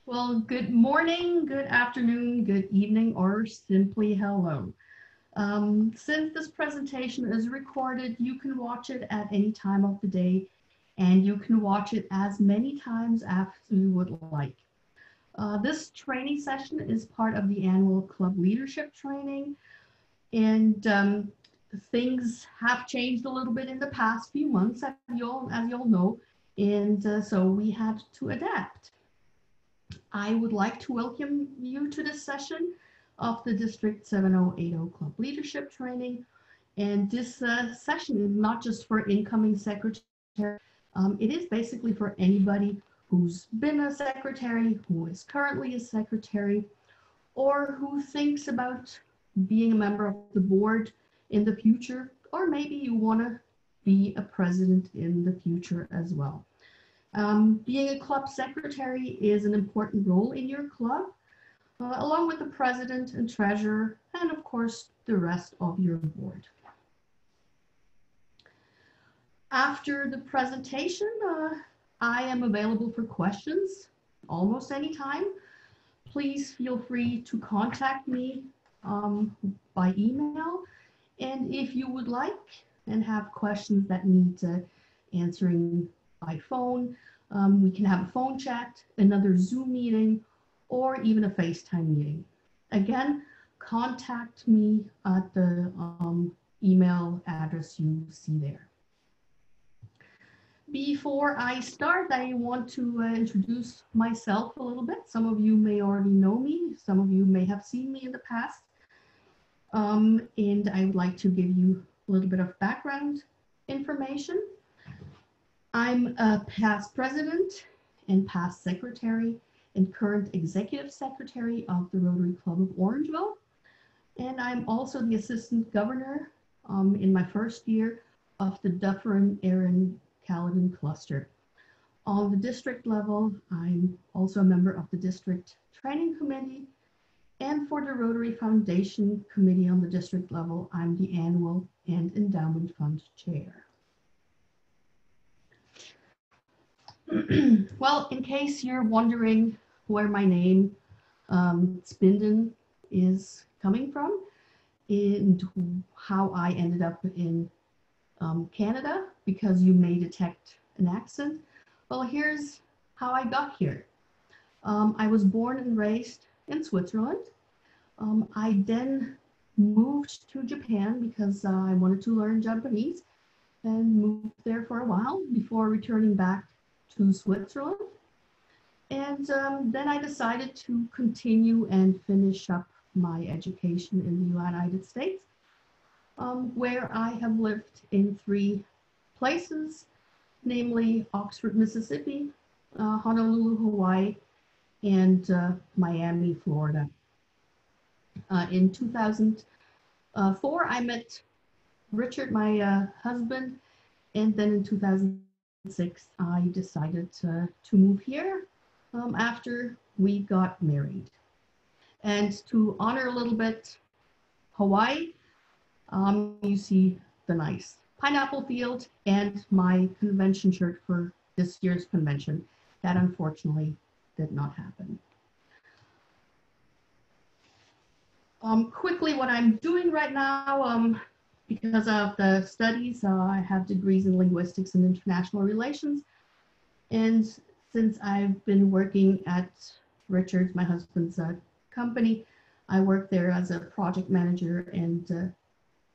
Well, good morning, good afternoon, good evening, or simply hello. Since this presentation is recorded, you can watch it at any time of the day, and you can watch it as many times as you would like. This training session is part of the annual club leadership training, and things have changed a little bit in the past few months, as you all know, and so we had to adapt. I would like to welcome you to this session of the District 7080 Club Leadership Training. And this session is not just for incoming secretaries. It is basically for anybody who's been a secretary, who is currently a secretary, or who thinks about being a member of the board in the future, or maybe you want to be a president in the future as well. Being a club secretary is an important role in your club, along with the president and treasurer, and of course, the rest of your board. After the presentation, I am available for questions almost anytime. Please feel free to contact me by email. And if you would like and have questions that need answering by phone, we can have a phone chat, another Zoom meeting, or even a FaceTime meeting. Again, contact me at the email address you see there. Before I start, I want to introduce myself a little bit. Some of you may already know me. Some of you may have seen me in the past. And I would like to give you a little bit of background information. I'm a past president and past secretary and current executive secretary of the Rotary Club of Orangeville. And I'm also the assistant governor in my first year of the Dufferin-Erin-Caledon cluster. On the district level, I'm also a member of the district training committee. And for the Rotary Foundation Committee on the district level, I'm the annual and endowment fund chair. Well, in case you're wondering where my name, Spinden, is coming from and how I ended up in Canada, because you may detect an accent. Well, here's how I got here. I was born and raised in Switzerland. I then moved to Japan because I wanted to learn Japanese and moved there for a while before returning back to Switzerland. And then I decided to continue and finish up my education in the United States, where I have lived in 3 places, namely Oxford, Mississippi, Honolulu, Hawaii, and Miami, Florida. In 2004, I met Richard, my husband, and then in 2006, I decided to move here after we got married. And to honor a little bit Hawaii, you see the nice pineapple field and my convention shirt for this year's convention. That unfortunately did not happen. Quickly, what I'm doing right now, because of the studies, I have degrees in linguistics and international relations. And since I've been working at Richard's, my husband's company, I work there as a project manager and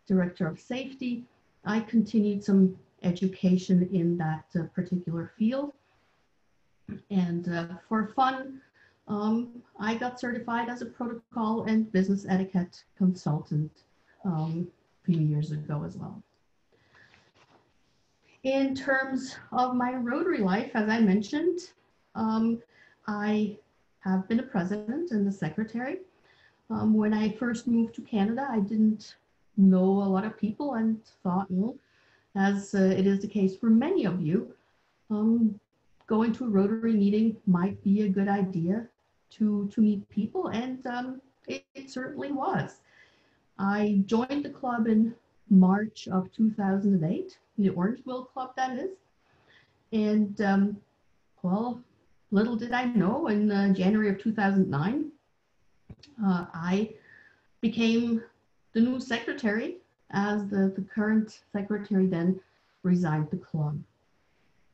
director of safety. I continued some education in that particular field. And for fun, I got certified as a protocol and business etiquette consultant a few years ago as well. In terms of my Rotary life, as I mentioned, I have been a president and a secretary. When I first moved to Canada, I didn't know a lot of people and thought, well, as it is the case for many of you, going to a Rotary meeting might be a good idea to meet people, and it certainly was. I joined the club in March of 2008, the Orangeville Club, that is. And well, little did I know, in January of 2009, I became the new secretary, as the current secretary then resigned the club.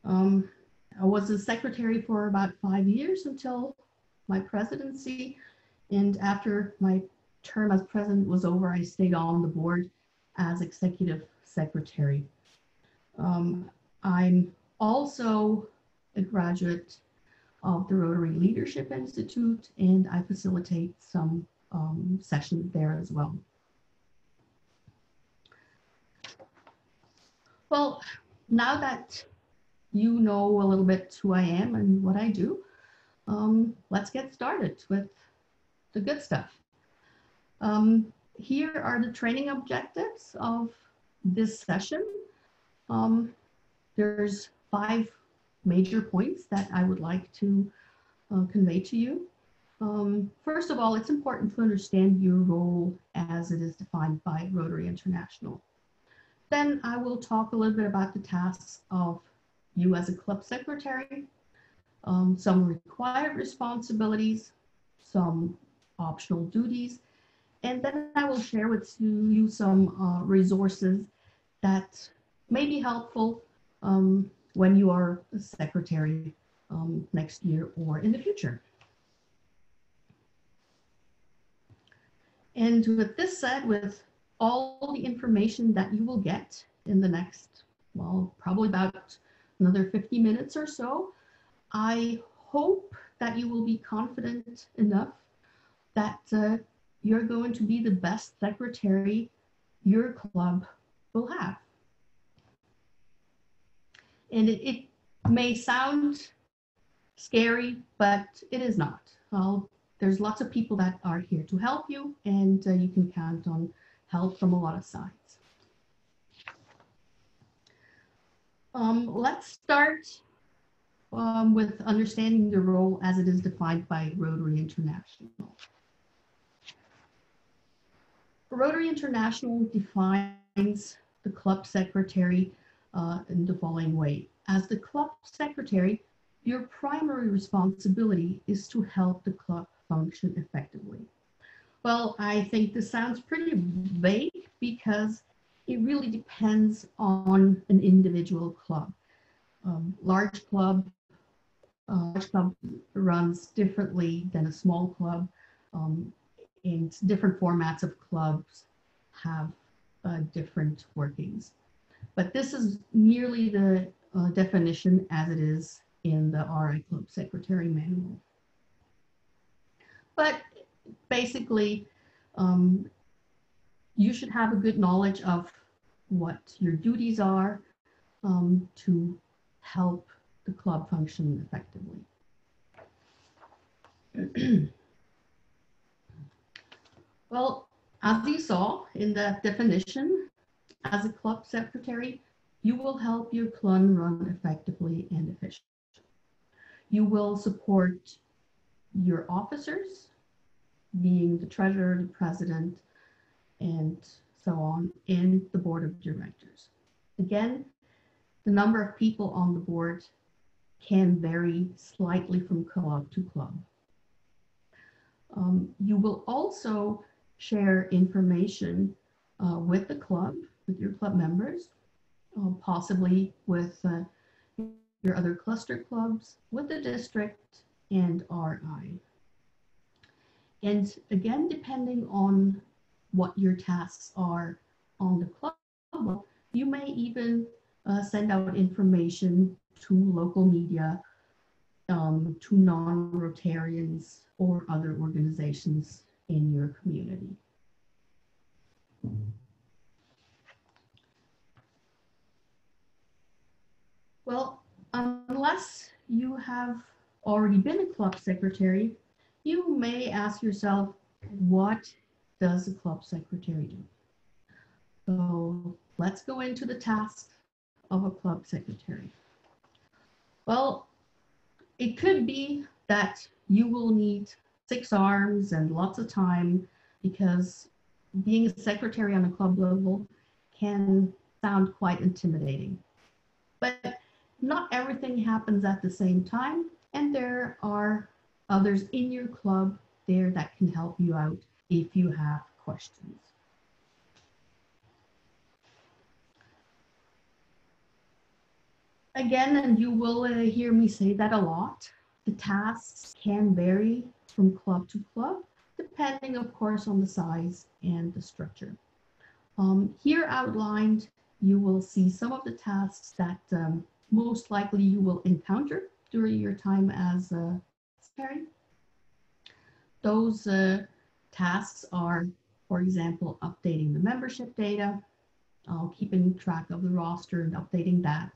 I was a secretary for about 5 years until my presidency. And after my term as president was over, I stayed on the board as executive secretary. I'm also a graduate of the Rotary Leadership Institute, and I facilitate some sessions there as well. Well, now that you know a little bit who I am and what I do, let's get started with the good stuff. Here are the training objectives of this session. There's 5 major points that I would like to convey to you. First of all, it's important to understand your role as it is defined by Rotary International. Then I will talk a little bit about the tasks of you as a club secretary, some required responsibilities, some optional duties, and then I will share with you some resources that may be helpful when you are a secretary next year or in the future. And with this said, with all the information that you will get in the next, well, probably about another 50 minutes or so, I hope that you will be confident enough that you're going to be the best secretary your club will have. And it may sound scary, but it is not. There's lots of people that are here to help you, and you can count on help from a lot of sides. Let's start with understanding the role as it is defined by Rotary International. Rotary International defines the club secretary in the following way. As the club secretary, your primary responsibility is to help the club function effectively. Well, I think this sounds pretty vague because it really depends on an individual club. Large club runs differently than a small club, and different formats of clubs have different workings. But this is merely the definition as it is in the RI Club Secretary Manual. But basically, you should have a good knowledge of what your duties are to help the club function effectively. Well, as you saw in the definition, as a club secretary, you will help your club run effectively and efficiently. You will support your officers, being the treasurer, the president, and so on, and the board of directors. Again, the number of people on the board can vary slightly from club to club. You will also share information with the club, with your club members, possibly with your other cluster clubs, with the district and RI. And again, depending on what your tasks are on the club, you may even send out information to local media, to non-Rotarians or other organizations in your community. Well, unless you have already been a club secretary, you may ask yourself, what does a club secretary do? So let's go into the tasks of a club secretary. Well, it could be that you will need 6 arms and lots of time, because being a secretary on a club level can sound quite intimidating. But not everything happens at the same time, And there are others in your club there that can help you out if you have questions. Again, and you will hear me say that a lot, the tasks can vary from club to club, depending, of course, on the size and the structure. Here outlined, you will see some of the tasks that most likely you will encounter during your time as a secretary. Those tasks are, for example, updating the membership data, keeping track of the roster and updating that,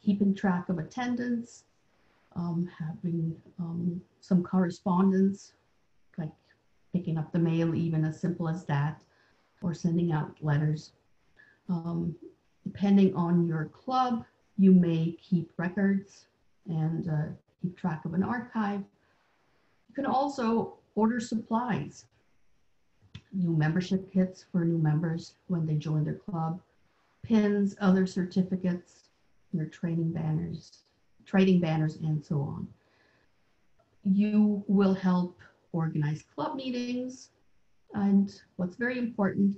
keeping track of attendance, having some correspondence, like picking up the mail, even as simple as that, or sending out letters. Depending on your club, you may keep records and keep track of an archive. You can also order supplies, new membership kits for new members when they join their club, pins, other certificates, your trading banners, and so on. You will help organize club meetings, and what's very important,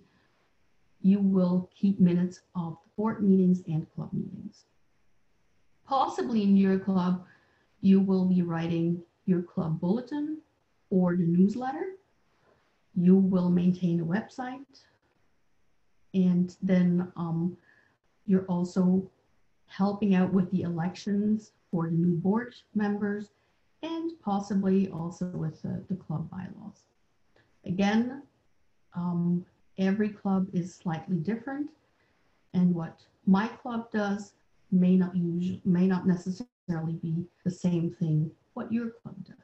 you will keep minutes of board meetings and club meetings. Possibly in your club, you will be writing your club bulletin or the newsletter. You will maintain a website, and then you're also helping out with the elections for the new board members, and possibly also with the club bylaws. Again, every club is slightly different, and what my club does may not necessarily be the same thing what your club does.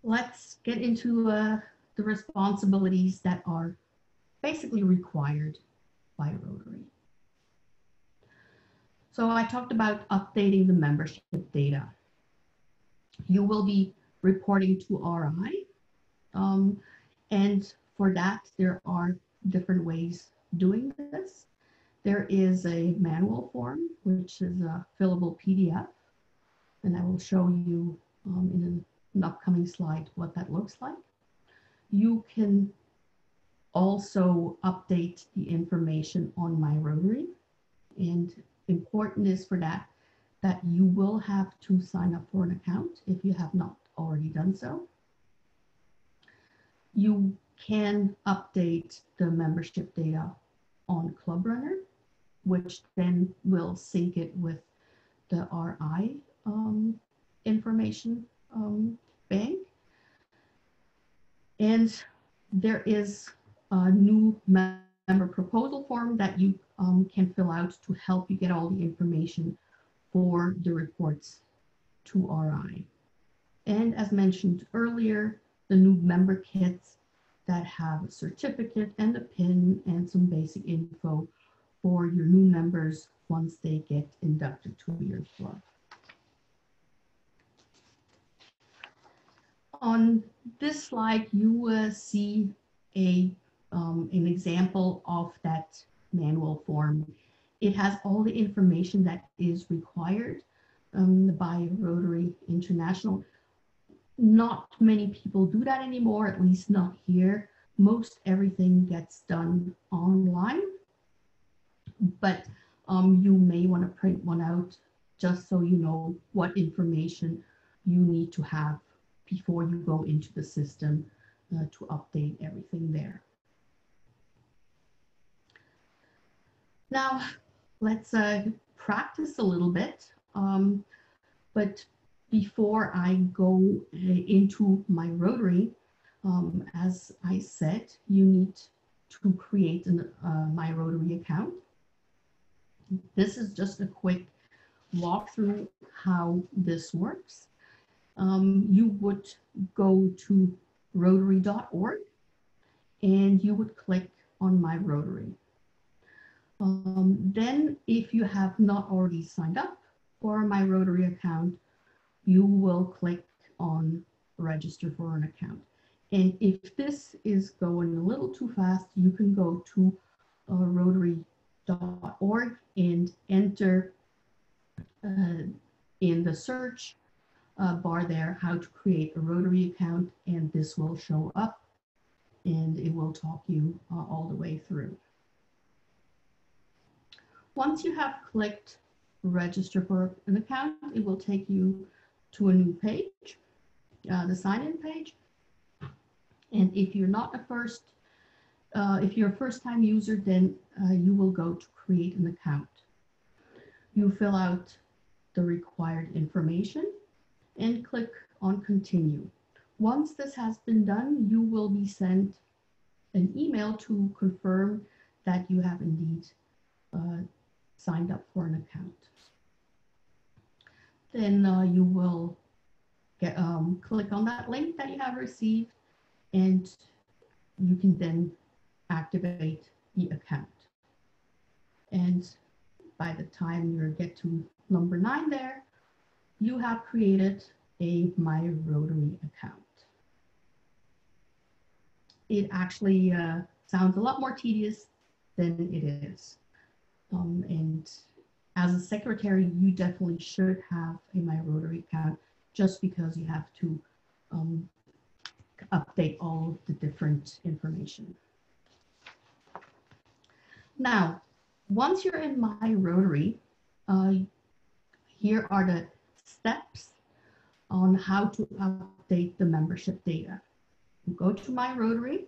Let's get into the responsibilities that are basically required by Rotary. So I talked about updating the membership data. You will be reporting to RI, and for that there are different ways doing this. There is a manual form, which is a fillable PDF, and I will show you in an upcoming slide what that looks like. You can also update the information on My Rotary, and important is for that you will have to sign up for an account if you have not already done so. You can update the membership data on Club Runner, which then will sync it with the RI information bank. And there is a new member proposal form that you can fill out to help you get all the information for the reports to RI. And as mentioned earlier, the new member kits that have a certificate and a pin and some basic info for your new members once they get inducted to your club. On this slide, you will see an example of that manual form. It has all the information that is required by Rotary International. Not many people do that anymore, at least not here. Most everything gets done online, but you may want to print one out just so you know what information you need to have before you go into the system to update everything there. Now, let's practice a little bit, but before I go into My Rotary, as I said, you need to create a My Rotary account. This is just a quick walkthrough how this works. You would go to rotary.org and you would click on My Rotary. Then if you have not already signed up for a My Rotary account, you will click on register for an account. And if this is going a little too fast, you can go to Rotary and enter in the search bar there how to create a Rotary account, and this will show up and it will talk you all the way through. Once you have clicked register for an account, it will take you to a new page, the sign-in page. And if you're not if you're a first-time user, then you will go to create an account. You fill out the required information and click on continue. Once this has been done, you will be sent an email to confirm that you have indeed signed up for an account. Then you will click on that link that you have received, and you can then activate the account. And by the time you get to number 9 there, you have created a My Rotary account. It actually sounds a lot more tedious than it is. And as a secretary, you definitely should have a My Rotary account, just because you have to update all of the different information. Now, once you're in My Rotary, here are the steps on how to update the membership data. You go to My Rotary,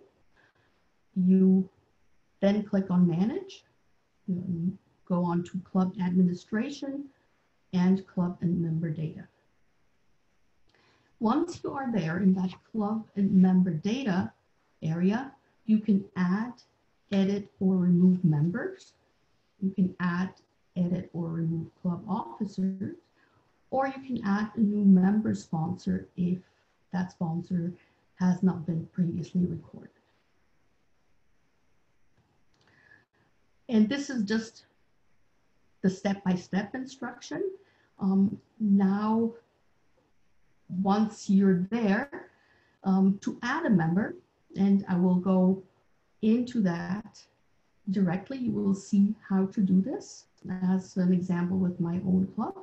you then click on Manage, you go on to Club Administration and Club and Member Data. Once you are there in that Club and Member Data area, you can add, edit, or remove members. You can add, edit, or remove club officers, or you can add a new member sponsor if that sponsor has not been previously recorded. And this is just the step-by-step instruction. Now, once you're there, to add a member, and I will go into that directly, you will see how to do this as an example with my own club.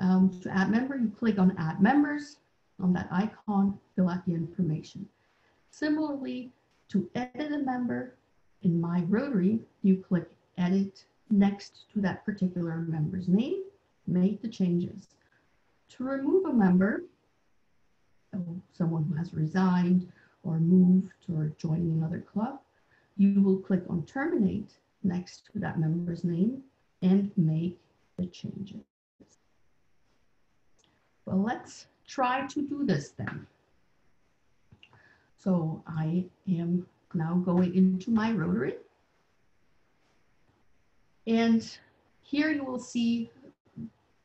To add member, you click on Add Members, on that icon, fill out the information. Similarly, to edit a member in My Rotary, you click Edit next to that particular member's name, make the changes. To remove a member, someone who has resigned or moved or joining another club, you will click on Terminate next to that member's name and make the changes. Well, let's try to do this then. So I am now going into My Rotary. And here you will see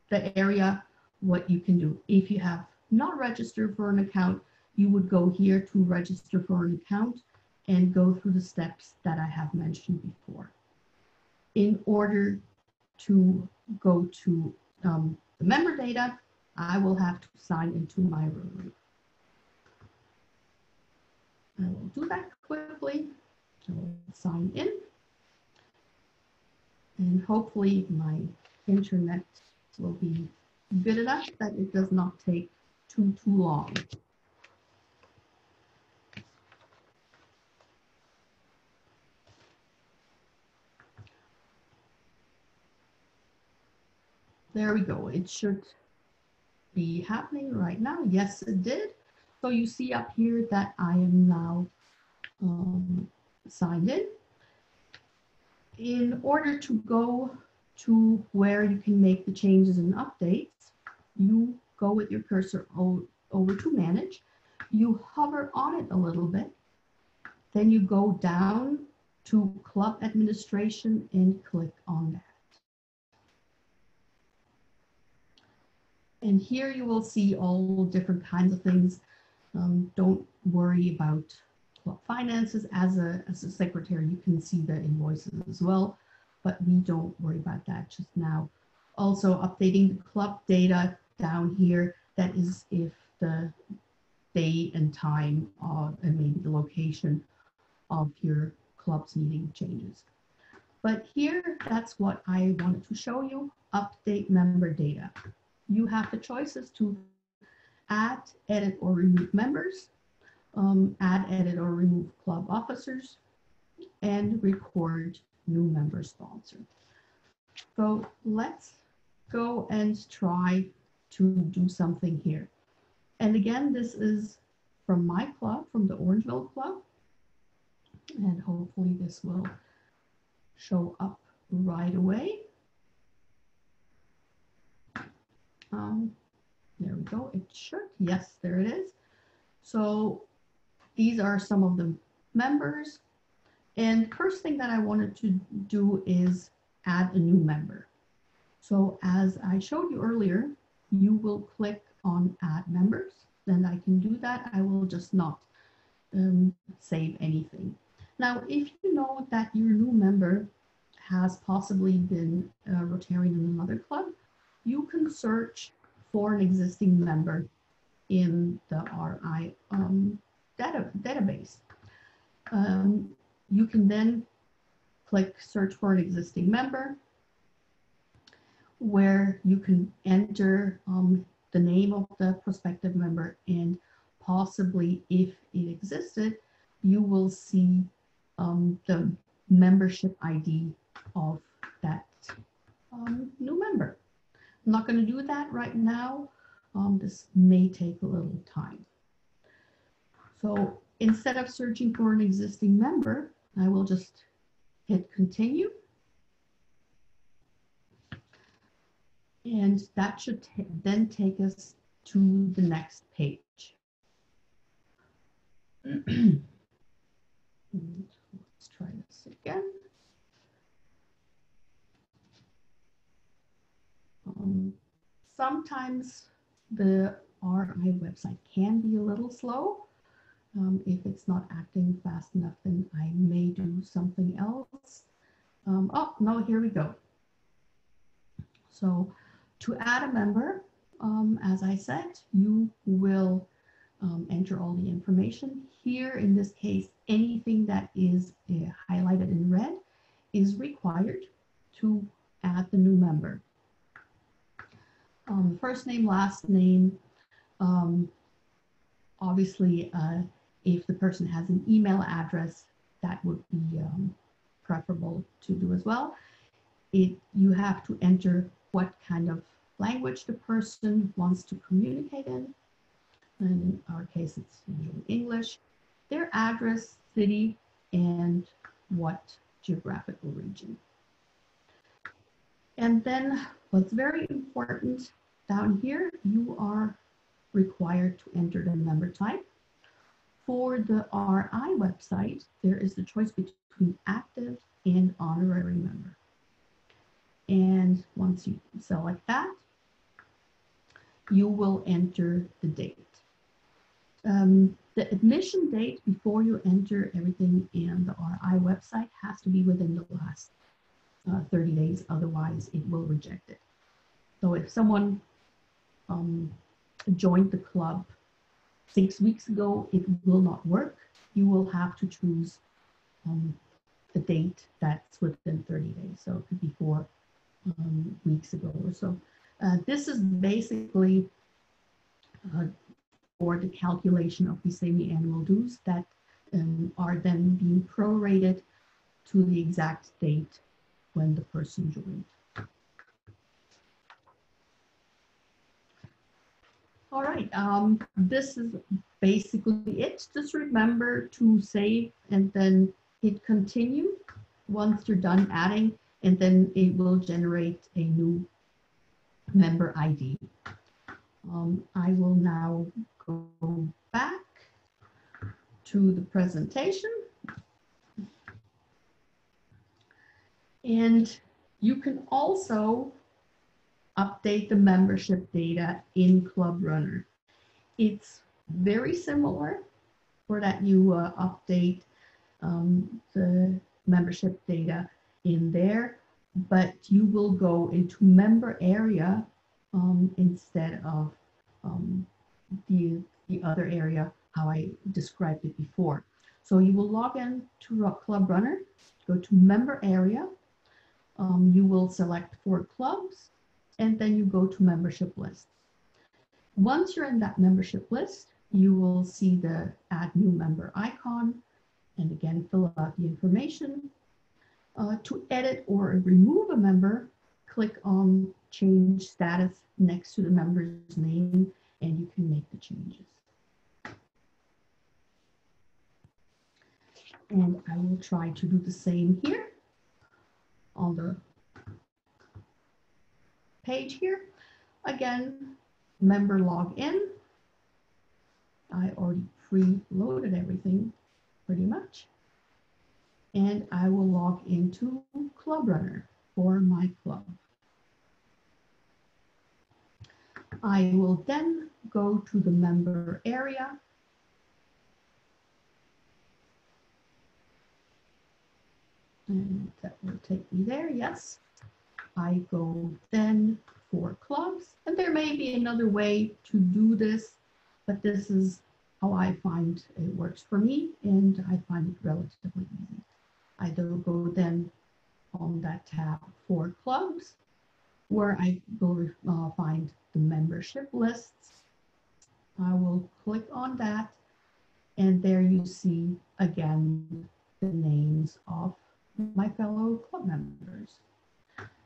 the area, what you can do. If you have not registered for an account, you would go here to register for an account and go through the steps that I have mentioned before. In order to go to the member data, I will have to sign into My Rotary. I will do that quickly. I will sign in. And hopefully my internet will be good enough that it does not take too long. There we go. It should be happening right now. Yes, it did. So you see up here that I am now signed in. In order to go to where you can make the changes and updates, you go with your cursor over to Manage. You hover on it a little bit. Then you go down to Club Administration and click on that. And here you will see all different kinds of things. Don't worry about club finances. As a secretary, you can see the invoices as well, but we don't worry about that just now. Also updating the club data down here, that is if the day and time and maybe the location of your club's meeting changes. But here, that's what I wanted to show you, update member data. You have the choices to add, edit, or remove members, add, edit, or remove club officers, and record new member sponsor. So let's go and try to do something here. And again, this is from my club, from the Orangeville Club. And hopefully this will show up right away. There we go. It should. Yes, there it is. So these are some of the members. And first thing that I wanted to do is add a new member. So as I showed you earlier, you will click on add members. Then I can do that. I will just not save anything. Now, if you know that your new member has possibly been a Rotarian in another club, you can search for an existing member in the RI database. You can then click search for an existing member, where you can enter the name of the prospective member, and possibly, if it existed, you will see the membership ID of that new member. I'm not going to do that right now. This may take a little time. So instead of searching for an existing member, I will just hit continue. And that should then take us to the next page. Let's try this again. Sometimes the RI website can be a little slow. If it's not acting fast enough, then I may do something else. Oh, no, here we go. So to add a member, as I said, you will enter all the information. Here, in this case, anything that is highlighted in red is required to add the new member. First name, last name. Obviously, if the person has an email address, that would be preferable to do as well. You have to enter what kind of language the person wants to communicate in. In our case, it's usually English. Their address, city, and what geographical region. And then what's very important down here, you are required to enter the member type. For the RI website, there is the choice between active and honorary member. And once you select that, you will enter the date. The admission date before you enter everything in the RI website has to be within the last 30 days, otherwise it will reject it. So if someone joined the club 6 weeks ago, it will not work. You will have to choose the date that's within 30 days. So it could be 4 weeks ago or so. This is basically for the calculation of the semi-annual dues that are then being prorated to the exact date when the person joined. All right, this is basically it. Just remember to save and then hit continue once you're done adding, and then it will generate a new member ID. I will now go back to the presentation. And you can also update the membership data in Club Runner. It's very similar for that you update the membership data in there, but you will go into member area instead of the other area how I described it before. So you will log in to Club Runner, go to member area, You will select 4 clubs, and then you go to membership list. Once you're in that membership list, you will see the add new member icon, and again, fill out the information. To edit or remove a member, click on change status next to the member's name, and you can make the changes. And I will try to do the same here on the page here. Again, member login. I already pre-loaded everything pretty much. And I will log into Club Runner for my club. I will then go to the member area. And that will take me there, yes. I go then for clubs, and there may be another way to do this, but this is how I find it works for me, and I find it relatively easy. I will go then on that tab for clubs, where I will find the membership lists. I will click on that, and there you see again the names of my fellow club members.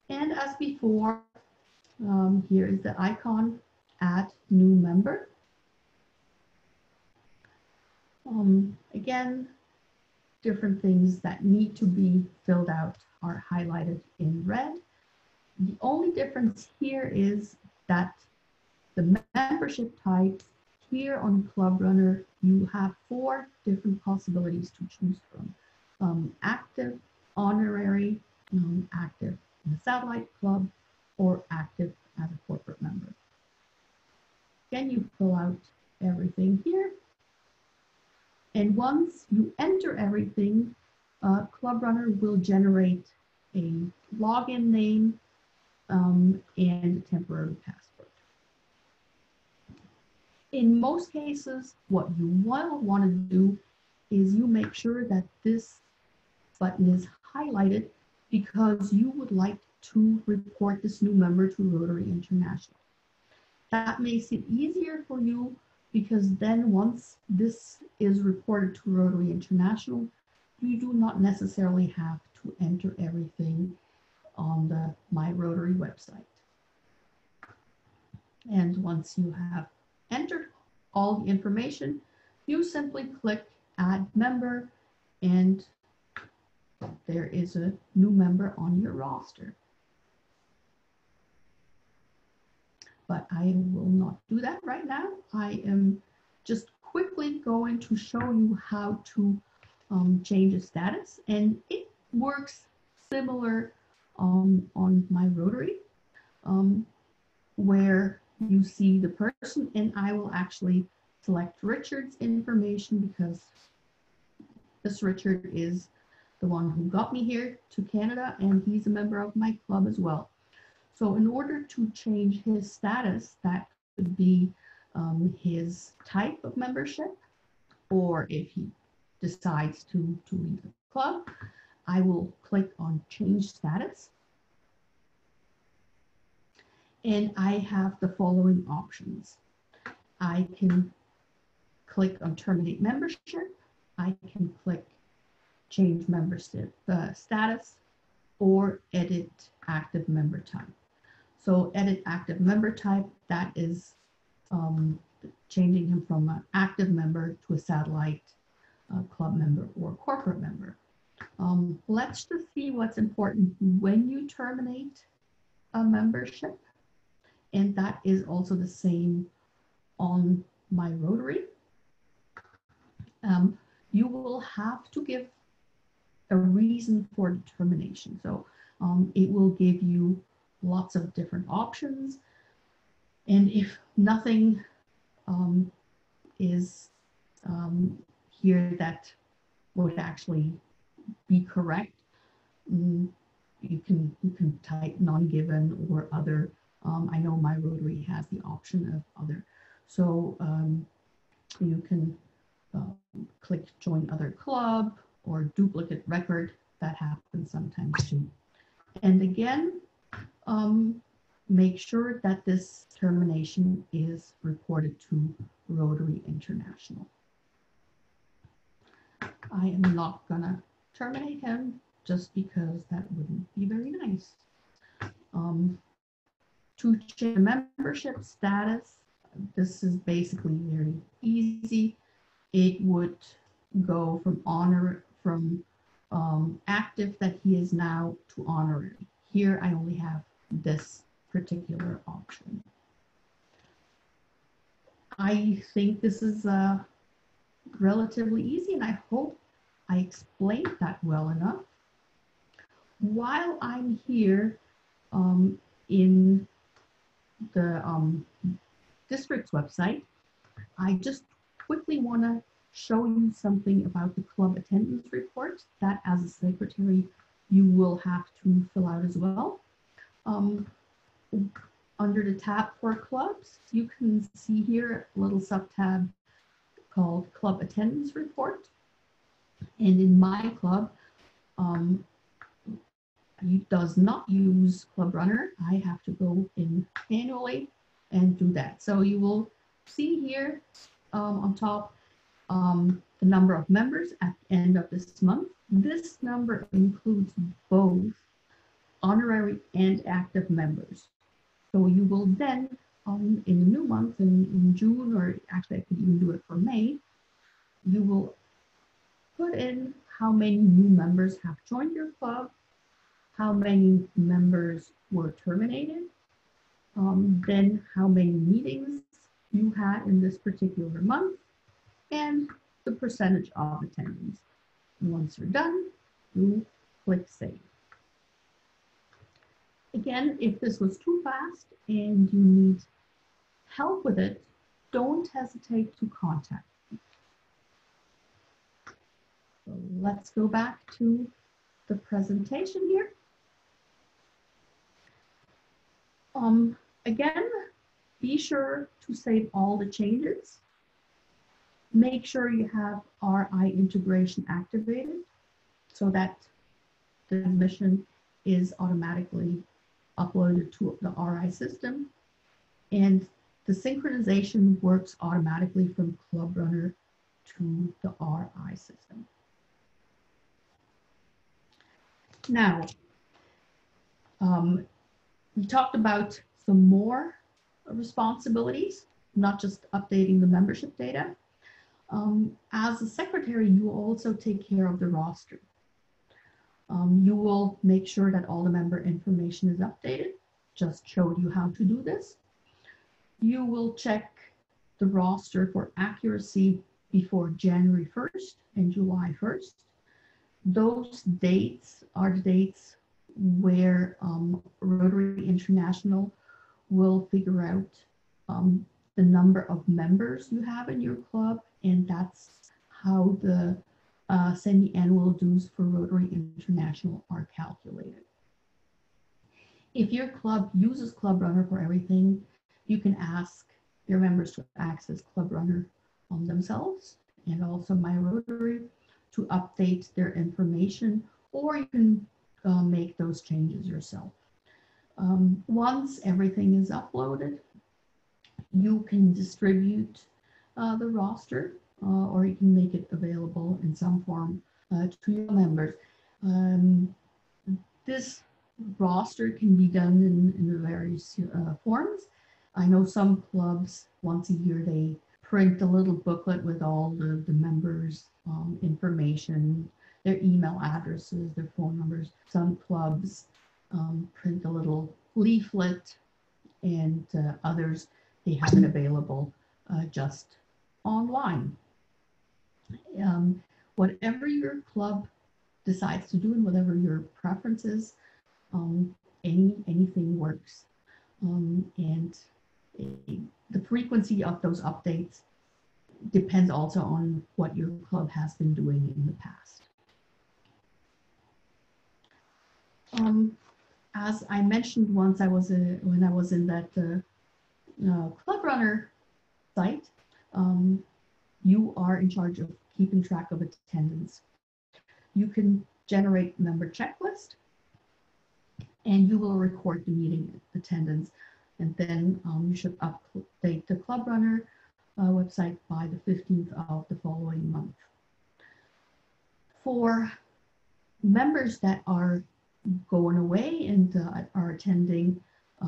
And as before, here is the icon, add new member. Again, different things that need to be filled out are highlighted in red. The only difference here is that the membership type here on Club Runner, you have 4 different possibilities to choose from. Active, honorary, active in a satellite club, or active as a corporate member. Again, you fill out everything here. And once you enter everything, Club Runner will generate a login name and a temporary password. In most cases, what you will want to do is you make sure that this button is highlighted because you would like to report this new member to Rotary International. That makes it easier for you because then once this is reported to Rotary International, you do not necessarily have to enter everything on the My Rotary website. And once you have entered all the information, you simply click Add Member, and there is a new member on your roster. But I will not do that right now. I am just quickly going to show you how to change a status, and it works similar on My Rotary, where you see the person, and I will actually select Richard's information because this Richard is the one who got me here to Canada, and he's a member of my club as well. So in order to change his status, that could be his type of membership, or if he decides to leave the club, I will click on Change Status. And I have the following options. I can click on Terminate Membership. I can click Change Membership Status, or Edit Active Member Type. So edit active member type, that is changing him from an active member to a satellite club member or corporate member. Let's just see what's important when you terminate a membership. And that is also the same on My Rotary. You will have to give a reason for the termination. So it will give you lots of different options. And if nothing is here that would actually be correct, you can type non-given or other. I know My Rotary has the option of other. So you can click Join Other Club or Duplicate Record. That happens sometimes too. And again, make sure that this termination is reported to Rotary International. I am not gonna terminate him just because that wouldn't be very nice. To change the membership status, this is basically very easy. It would go from active that he is now to honorary. Here I only have this particular option. I think this is relatively easy, and I hope I explained that well enough. While I'm here in the district's website, I just quickly want to show you something about the club attendance report that as a secretary you will have to fill out as well. Under the tab for clubs, you can see here a little sub-tab called Club Attendance Report. And in my club, it does not use Club Runner. I have to go in manually and do that. So you will see here on top the number of members at the end of this month. This number includes both honorary and active members. So you will then, in the new month, in June, or actually I could even do it for May, you will put in how many new members have joined your club, how many members were terminated, then how many meetings you had in this particular month, and the percentage of attendance. And once you're done, you click Save. Again, if this was too fast and you need help with it, don't hesitate to contact me. So let's go back to the presentation here. Again, be sure to save all the changes. Make sure you have RI integration activated so that the admission is automatically uploaded to the RI system, and the synchronization works automatically from Club Runner to the RI system. Now, we talked about some more responsibilities, not just updating the membership data. As a secretary, you will also take care of the roster. You will make sure that all the member information is updated. Just showed you how to do this. You will check the roster for accuracy before January 1st and July 1st. Those dates are the dates where Rotary International will figure out the number of members you have in your club, and that's how the semi-annual dues for Rotary International are calculated. If your club uses Club Runner for everything, you can ask your members to access Club Runner themselves, and also My Rotary to update their information, or you can make those changes yourself. Once everything is uploaded, you can distribute the roster, or you can make it available in some form to your members. This roster can be done in various forms. I know some clubs, once a year, they print a little booklet with all the members' information, their email addresses, their phone numbers. Some clubs print a little leaflet, and others, they have it available just online. Whatever your club decides to do and whatever your preference is, anything works. And the frequency of those updates depends also on what your club has been doing in the past. As I mentioned once, when I was in that Club Runner site, you are in charge of keeping track of attendance. You can generate member checklist, and you will record the meeting attendance. And then you should update the Club Runner website by the 15th of the following month. For members that are going away and are attending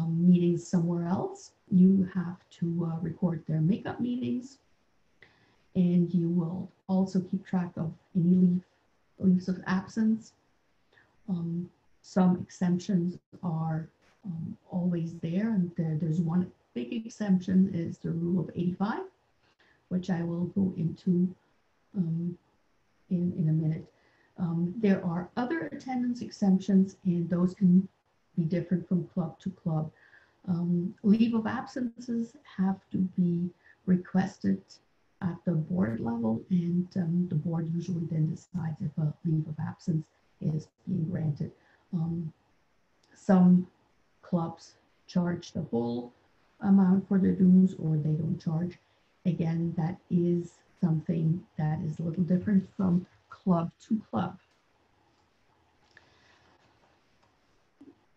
meetings somewhere else, you have to record their makeup meetings, and you will also keep track of any leaves of absence. Some exemptions are always there, and there's one big exemption is the rule of 85, which I will go into in a minute. There are other attendance exemptions, and those can be different from club to club. Leave of absences have to be requested at the board level, and the board usually then decides if a leave of absence is being granted. Some clubs charge the whole amount for their dues, or they don't charge. Again, that is something that is a little different from club to club.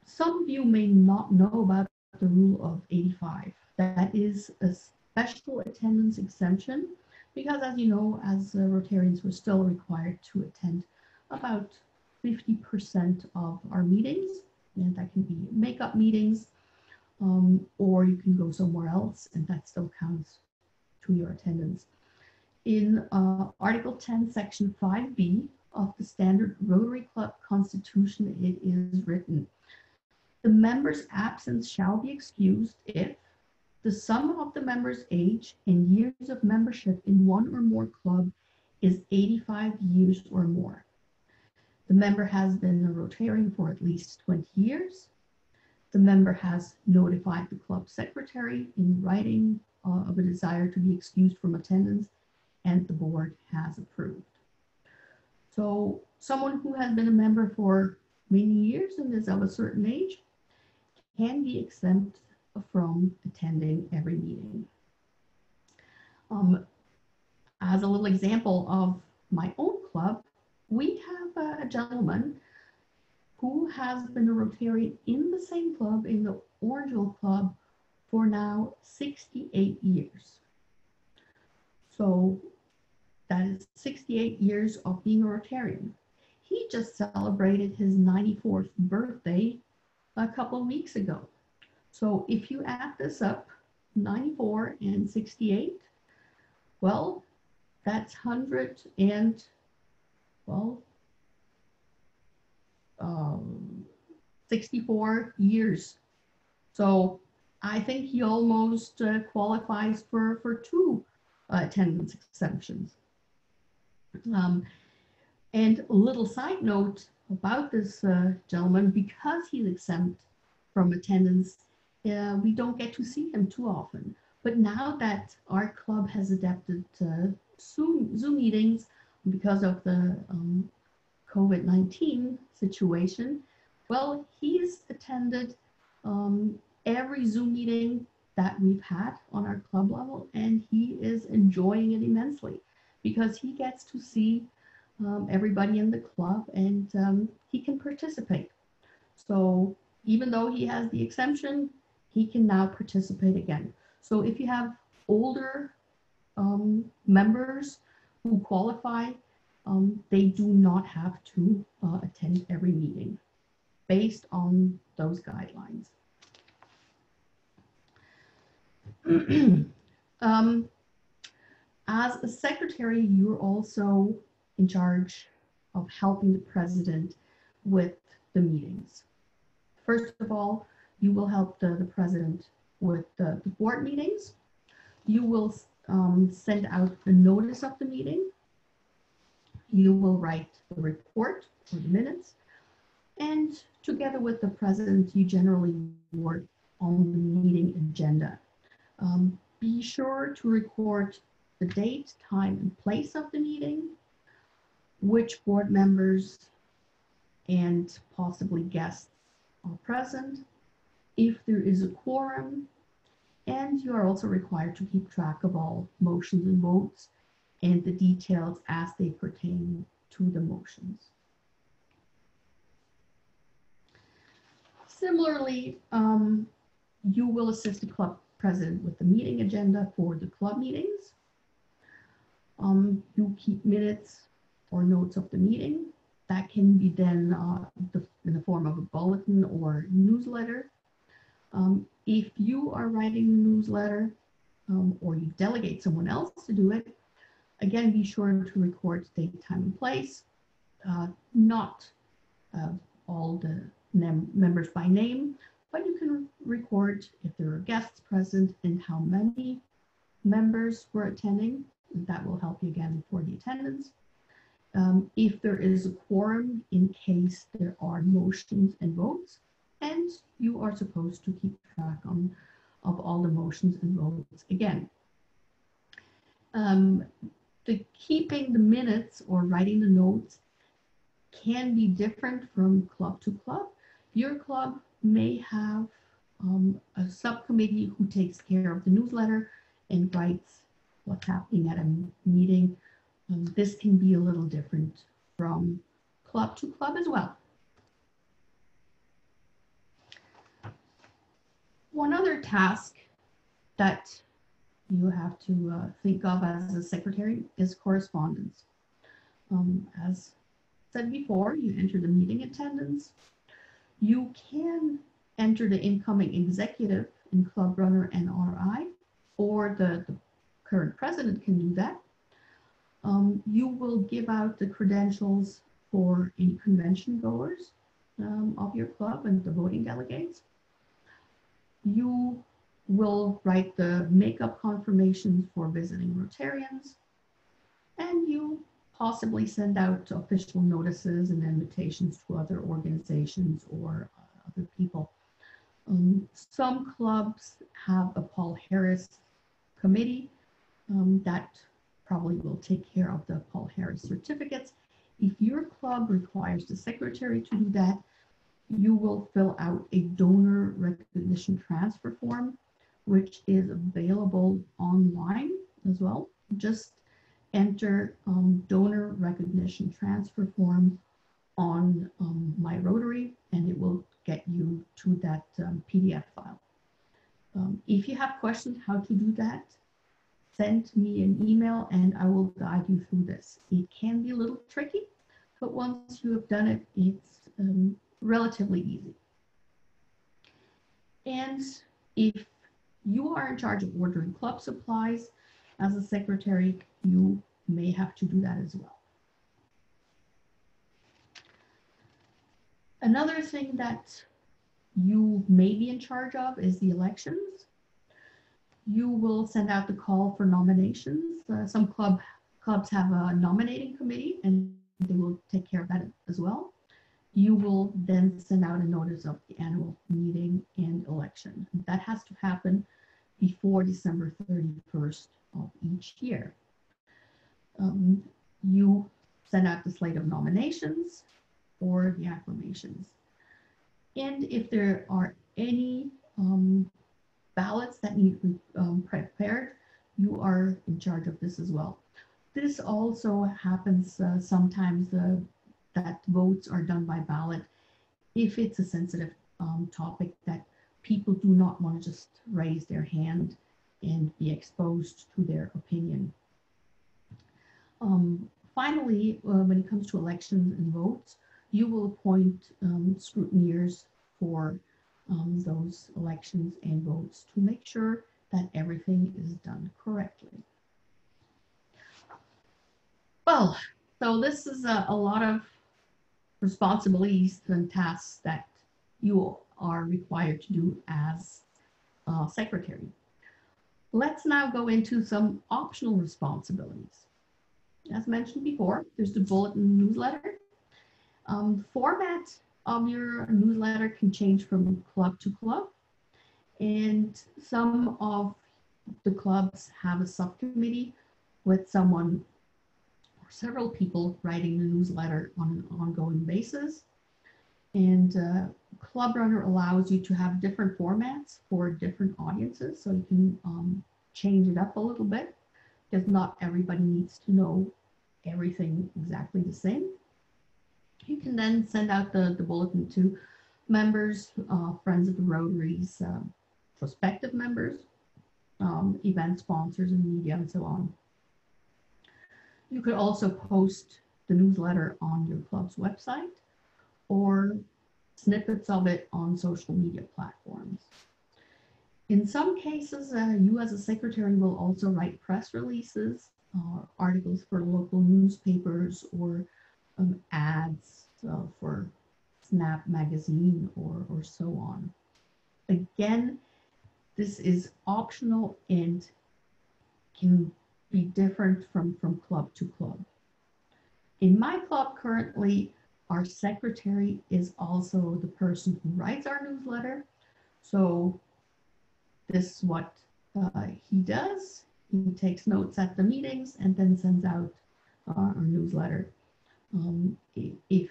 Some of you may not know about the rule of 85. That is a special attendance exemption because, as you know, as Rotarians, we're still required to attend about 50% of our meetings, and that can be makeup meetings, or you can go somewhere else, and that still counts to your attendance. In Article 10, Section 5B of the Standard Rotary Club Constitution, it is written, the member's absence shall be excused if the sum of the member's age and years of membership in one or more club is 85 years or more. The member has been a Rotarian for at least 20 years. The member has notified the club secretary in writing of a desire to be excused from attendance, and the board has approved. So someone who has been a member for many years and is of a certain age can be exempt from attending every meeting. As a little example of my own club, we have a gentleman who has been a Rotarian in the same club, in the Orangeville Club, for now 68 years. So that is 68 years of being a Rotarian. He just celebrated his 94th birthday a couple of weeks ago. So if you add this up, 94 and 68, well, that's 64 years. So I think he almost qualifies for two attendance exemptions. And a little side note about this gentleman, because he's exempt from attendance, we don't get to see him too often. But now that our club has adapted to Zoom meetings because of the COVID-19 situation, well, he's attended every Zoom meeting that we've had on our club level, and he is enjoying it immensely because he gets to see everybody in the club, and he can participate. So even though he has the exemption, he can now participate again. So if you have older members who qualify, they do not have to attend every meeting based on those guidelines. As a secretary, you're also in charge of helping the president with the meetings. First of all, you will help the president with the board meetings. You will send out a notice of the meeting. You will write the report or the minutes. And together with the president, you generally work on the meeting agenda. Be sure to record the date, time, and place of the meeting, which board members and possibly guests are present, if there is a quorum, and you are also required to keep track of all motions and votes and the details as they pertain to the motions. Similarly, you will assist the club president with the meeting agenda for the club meetings. You keep minutes or notes of the meeting. That can be then in the form of a bulletin or newsletter. If you are writing the newsletter or you delegate someone else to do it, again, be sure to record date, time, and place. Not all the members by name, but you can record if there are guests present and how many members were attending. That will help you again for the attendance. If there is a quorum in case there are motions and votes, and you are supposed to keep track of all the motions and votes again. Keeping the minutes or writing the notes can be different from club to club. Your club may have a subcommittee who takes care of the newsletter and writes what's happening at a meeting. This can be a little different from club to club as well. One other task that you have to think of as a secretary is correspondence. As said before, you enter the meeting attendance. You can enter the incoming executive in Club Runner and RI, or the current president can do that. You will give out the credentials for any convention goers of your club and the voting delegates. You will write the makeup confirmations for visiting Rotarians, and you possibly send out official notices and invitations to other organizations or other people. Some clubs have a Paul Harris committee that probably will take care of the Paul Harris certificates. If your club requires the secretary to do that, you will fill out a donor recognition transfer form, which is available online as well. Just enter donor recognition transfer form on my Rotary, and it will get you to that PDF file. If you have questions how to do that, send me an email and I will guide you through this. It can be a little tricky, but once you have done it, it's relatively easy. And if you are in charge of ordering club supplies as a secretary, you may have to do that as well. Another thing that you may be in charge of is the elections. You will send out the call for nominations. Some clubs have a nominating committee and they will take care of that as well. You will then send out a notice of the annual meeting and election. That has to happen before December 31st of each year. You send out the slate of nominations or the acclamations. And if there are any ballots that need to be prepared, you are in charge of this as well. This also happens sometimes that votes are done by ballot if it's a sensitive topic that people do not want to just raise their hand and be exposed to their opinion. Finally, when it comes to elections and votes, you will appoint scrutineers for those elections and votes to make sure that everything is done correctly. Well, so this is a lot of responsibilities and tasks that you are required to do as secretary. Let's now go into some optional responsibilities. As mentioned before, there's the bulletin newsletter. Format of your newsletter can change from club to club, and some of the clubs have a subcommittee with someone or several people writing the newsletter on an ongoing basis. And Club Runner allows you to have different formats for different audiences, so you can change it up a little bit, because not everybody needs to know everything exactly the same. You can then send out the bulletin to members, friends of the Rotaries, prospective members, event sponsors and media and so on. You could also post the newsletter on your club's website or snippets of it on social media platforms. In some cases, you as a secretary will also write press releases, articles for local newspapers, or ads for Snap magazine or so on. Again, this is optional and can be different from club to club. In my club currently, our secretary is also the person who writes our newsletter. So this is what he does. He takes notes at the meetings and then sends out our newsletter. If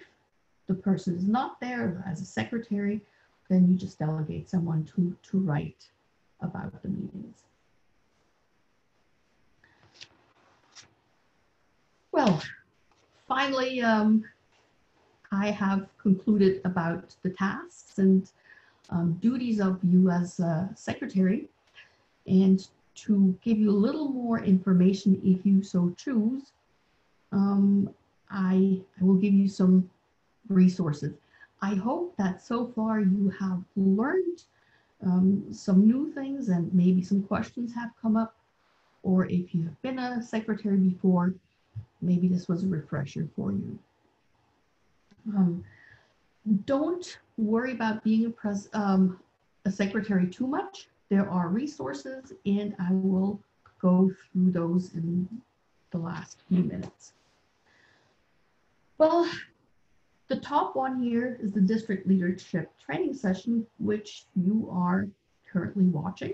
the person is not there as a secretary, then you just delegate someone to write about the meetings. Well, finally, I have concluded about the tasks and duties of you as a secretary. And to give you a little more information, if you so choose, I will give you some resources. I hope that so far you have learned some new things and maybe some questions have come up, or if you have been a secretary before, maybe this was a refresher for you. Don't worry about being a secretary too much. There are resources and I will go through those in the last few minutes. Well, the top one here is the district leadership training session, which you are currently watching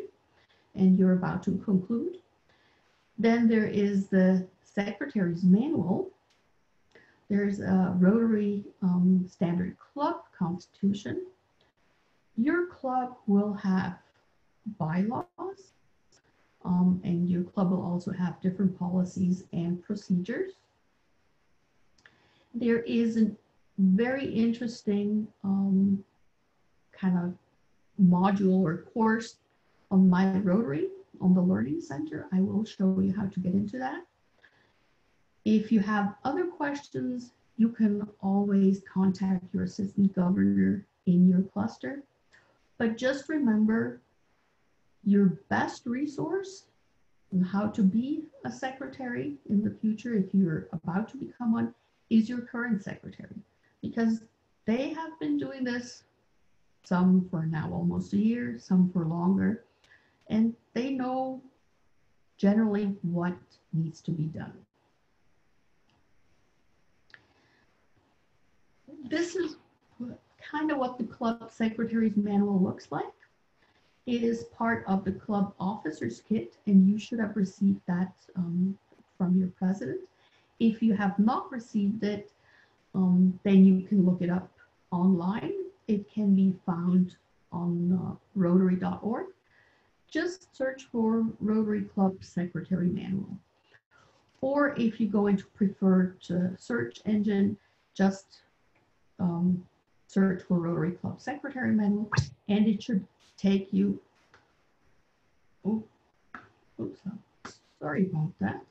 and you're about to conclude. Then there is the Secretary's Manual. There's a Rotary Standard Club Constitution. Your club will have bylaws, and your club will also have different policies and procedures. There is a very interesting kind of module or course on My Rotary on the Learning Center. I will show you how to get into that. If you have other questions, you can always contact your assistant governor in your cluster. But just remember, your best resource on how to be a secretary in the future, if you're about to become one, is your current secretary, because they have been doing this, some for now almost a year, some for longer, and they know generally what needs to be done. This is kind of what the club secretary's manual looks like. It is part of the club officer's kit, and you should have received that from your president. If you have not received it, then you can look it up online. It can be found on rotary.org. Just search for Rotary Club Secretary Manual. Or if you go into preferred search engine, just search for Rotary Club Secretary Manual, and it should take you, oops, sorry about that.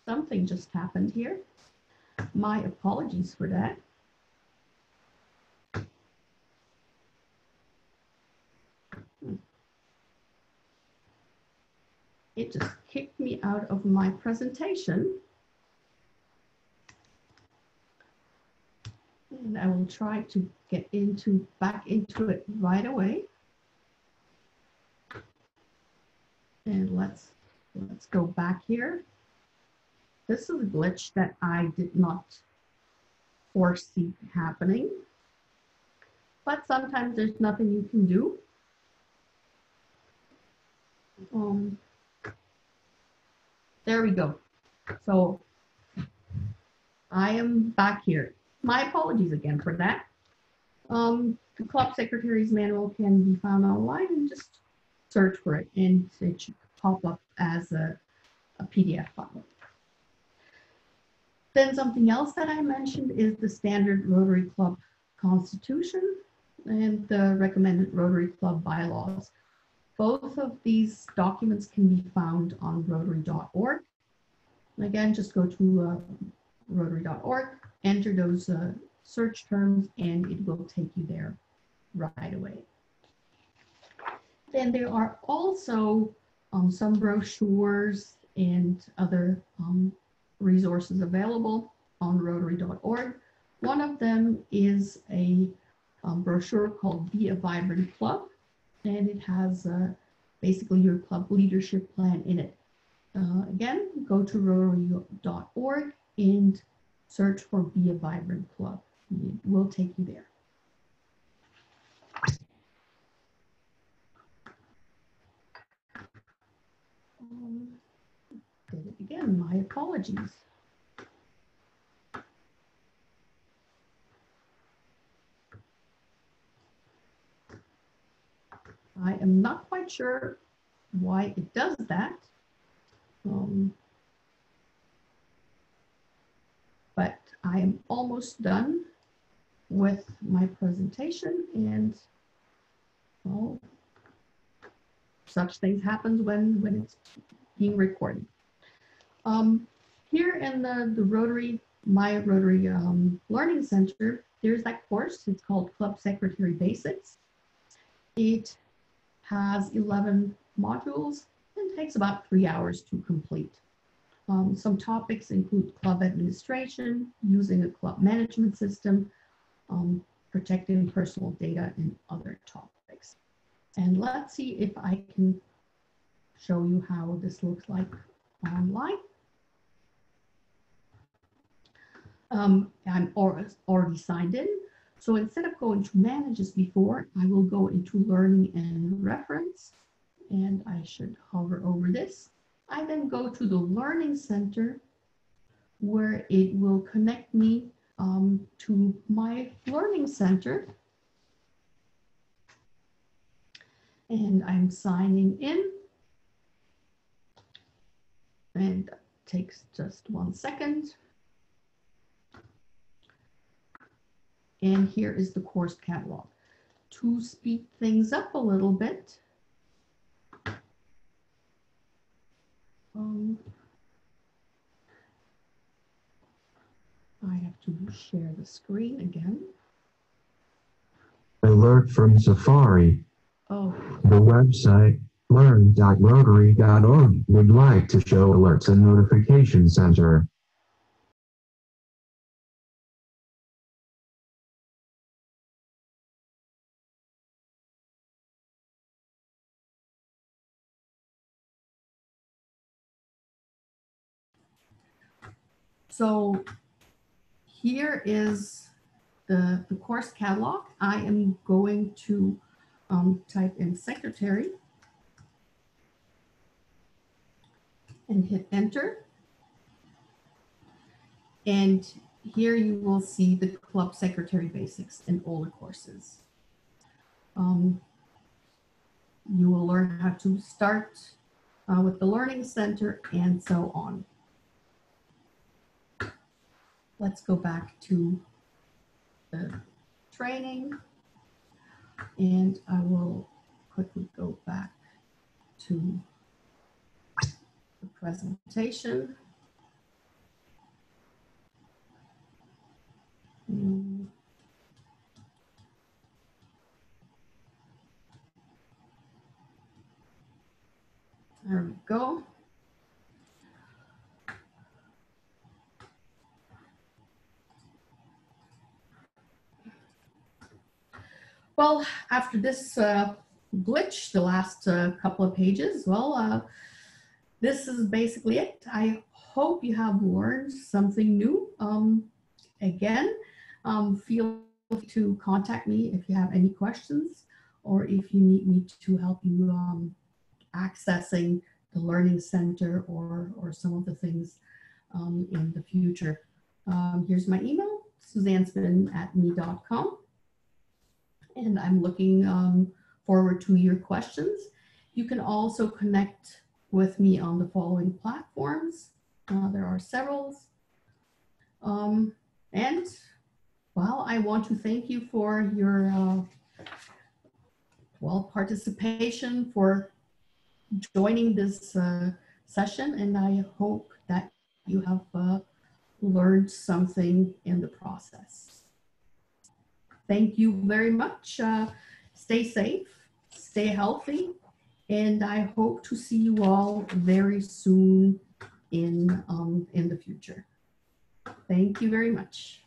Something just happened here. My apologies for that. It just kicked me out of my presentation. And I will try to get back into it right away. And let's go back here. This is a glitch that I did not foresee happening, but sometimes there's nothing you can do. There we go. So I am back here. My apologies again for that. The Club Secretary's Manual can be found online, and just search for it, and it should pop up as a PDF file. Then something else that I mentioned is the standard Rotary Club Constitution and the recommended Rotary Club bylaws. Both of these documents can be found on Rotary.org. Again, just go to Rotary.org, enter those search terms, and it will take you there right away. Then there are also some brochures and other resources available on Rotary.org. One of them is a brochure called Be a Vibrant Club, and it has basically your club leadership plan in it. Again, go to Rotary.org and search for Be a Vibrant Club. It will take you there. Did it again, my apologies. I am not quite sure why it does that. But I am almost done with my presentation, and well, such things happen when it's being recorded. Here in the Rotary, my Rotary Learning Center, there's that course. It's called Club Secretary Basics. It has 11 modules and takes about 3 hours to complete. Some topics include club administration, using a club management system, protecting personal data, and other topics. And let's see if I can show you how this looks like online. I'm already signed in. So instead of going to manage as before, I will go into learning and reference, and I should hover over this. I then go to the Learning Center, where it will connect me to my Learning Center. And I'm signing in. And it takes just 1 second. And here is the course catalog. To speed things up a little bit, I have to share the screen again. Alert from Safari. Oh. The website learn.rotary.org would like to show alerts and notification center. So here is the course catalog. I am going to type in Secretary and hit enter. And here you will see the Club Secretary Basics and all the courses. You will learn how to start with the Learning Center and so on. Let's go back to the training, and I will quickly go back to the presentation. There we go. Well, after this glitch, the last couple of pages, well, this is basically it. I hope you have learned something new. Again, feel free to contact me if you have any questions, or if you need me to help you accessing the Learning Center or some of the things in the future. Here's my email, suzannespin@me.com. And I'm looking forward to your questions. You can also connect with me on the following platforms. There are several. And well, I want to thank you for your participation, for joining this session, and I hope that you have learned something in the process. Thank you very much. Stay safe, stay healthy, and I hope to see you all very soon in the future. Thank you very much.